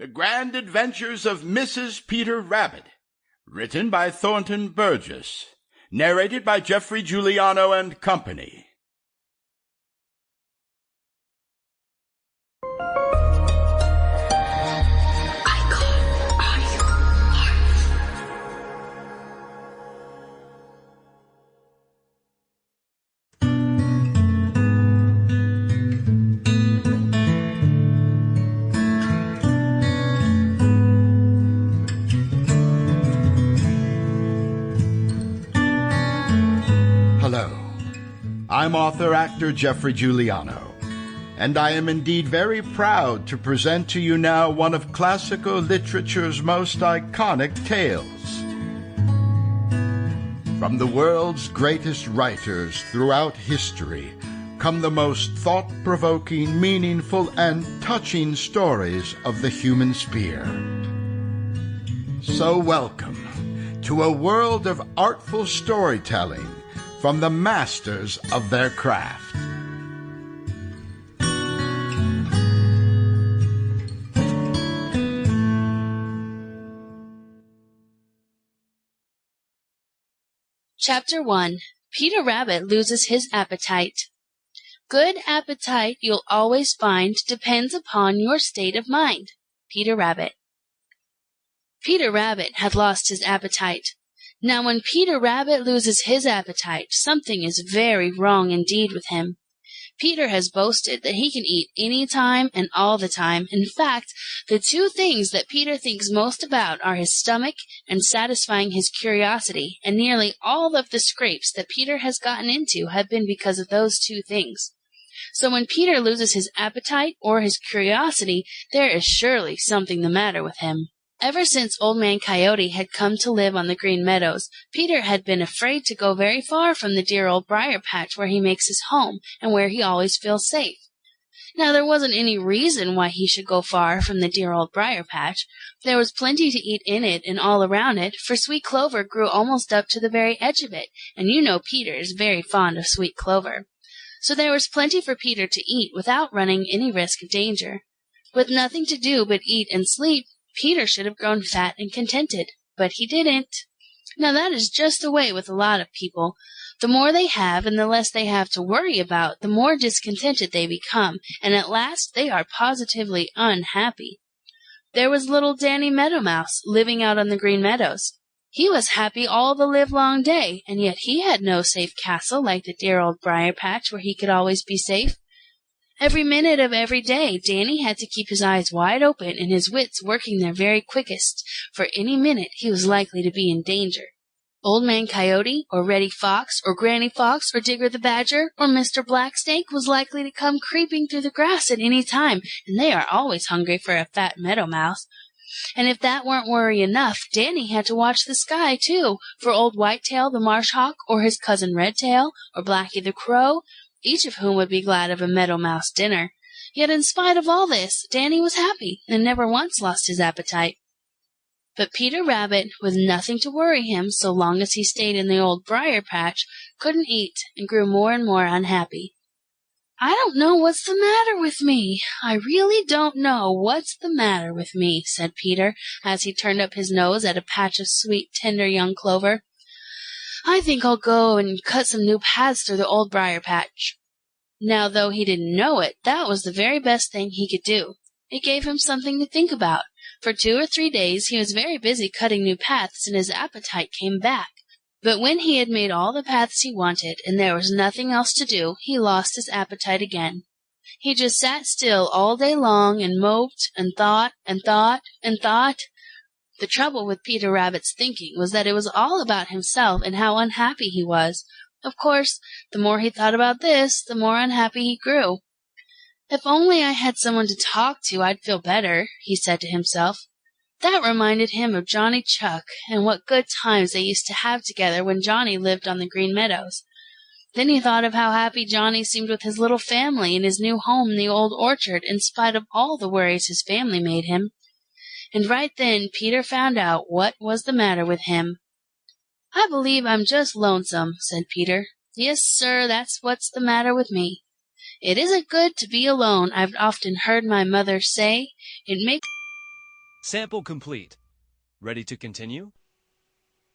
The Grand Adventures of Mrs. Peter Rabbit, written by Thornton Burgess, narrated by Geoffrey Giuliano and Company. Hello, I'm author-actor Geoffrey Giuliano, and I am indeed very proud to present to you now one of classical literature's most iconic tales. From the world's greatest writers throughout history come the most thought-provoking, meaningful, and touching stories of the human spirit. So welcome to a world of artful storytelling from the masters of their craft. Chapter 1. Peter Rabbit Loses His Appetite. Good appetite, you'll always find, depends upon your state of mind. Peter Rabbit. Peter Rabbit had lost his appetite. Now when Peter Rabbit loses his appetite, something is very wrong indeed with him. Peter has boasted that he can eat any time and all the time. In fact, the two things that Peter thinks most about are his stomach and satisfying his curiosity, and nearly all of the scrapes that Peter has gotten into have been because of those two things. So when Peter loses his appetite or his curiosity, there is surely something the matter with him. Ever since Old Man Coyote had come to live on the Green Meadows, Peter had been afraid to go very far from the dear Old Briar-patch where he makes his home and where he always feels safe. Now there wasn't any reason why he should go far from the dear Old Briar-patch. There was plenty to eat in it and all around it, for sweet clover grew almost up to the very edge of it, and you know Peter is very fond of sweet clover. So there was plenty for Peter to eat without running any risk of danger. With nothing to do but eat and sleep, Peter should have grown fat and contented, but he didn't. Now that is just the way with a lot of people. The more they have and the less they have to worry about, the more discontented they become, and at last they are positively unhappy. There was little Danny Meadow Mouse living out on the Green Meadows. He was happy all the livelong day, and yet he had no safe castle like the dear Old Briar-patch where he could always be safe. Every minute of every day Danny had to keep his eyes wide open and his wits working their very quickest, for any minute he was likely to be in danger. Old Man Coyote, or Reddy Fox, or Granny Fox, or Digger the Badger, or Mr. Blacksnake was likely to come creeping through the grass at any time, and they are always hungry for a fat meadow mouse. And if that weren't worry enough, Danny had to watch the sky, too, for old Whitetail the Marsh Hawk, or his cousin Redtail, or Blacky the Crow, each of whom would be glad of a meadow mouse dinner. Yet in spite of all this, Danny was happy, and never once lost his appetite. But Peter Rabbit, with nothing to worry him so long as he stayed in the Old Briar-patch, couldn't eat, and grew more and more unhappy. "I don't know what's the matter with me. I really don't know what's the matter with me," said Peter, as he turned up his nose at a patch of sweet, tender young clover. "I think I'll go and cut some new paths through the Old Briar-patch." Now, though he didn't know it, that was the very best thing he could do. It gave him something to think about. For 2 or 3 days he was very busy cutting new paths, and his appetite came back. But when he had made all the paths he wanted, and there was nothing else to do, he lost his appetite again. He just sat still all day long and moped and thought and thought and thought. The trouble with Peter Rabbit's thinking was that it was all about himself and how unhappy he was. Of course, the more he thought about this, the more unhappy he grew. "If only I had someone to talk to, I'd feel better," he said to himself. That reminded him of Johnny Chuck, and what good times they used to have together when Johnny lived on the Green Meadows. Then he thought of how happy Johnny seemed with his little family in his new home in the Old Orchard, in spite of all the worries his family made him. And right then Peter found out what was the matter with him. "I believe I'm just lonesome," said Peter. "Yes, sir, that's what's the matter with me. It isn't good to be alone, I've often heard my mother say. It makes Sample complete. Ready to continue?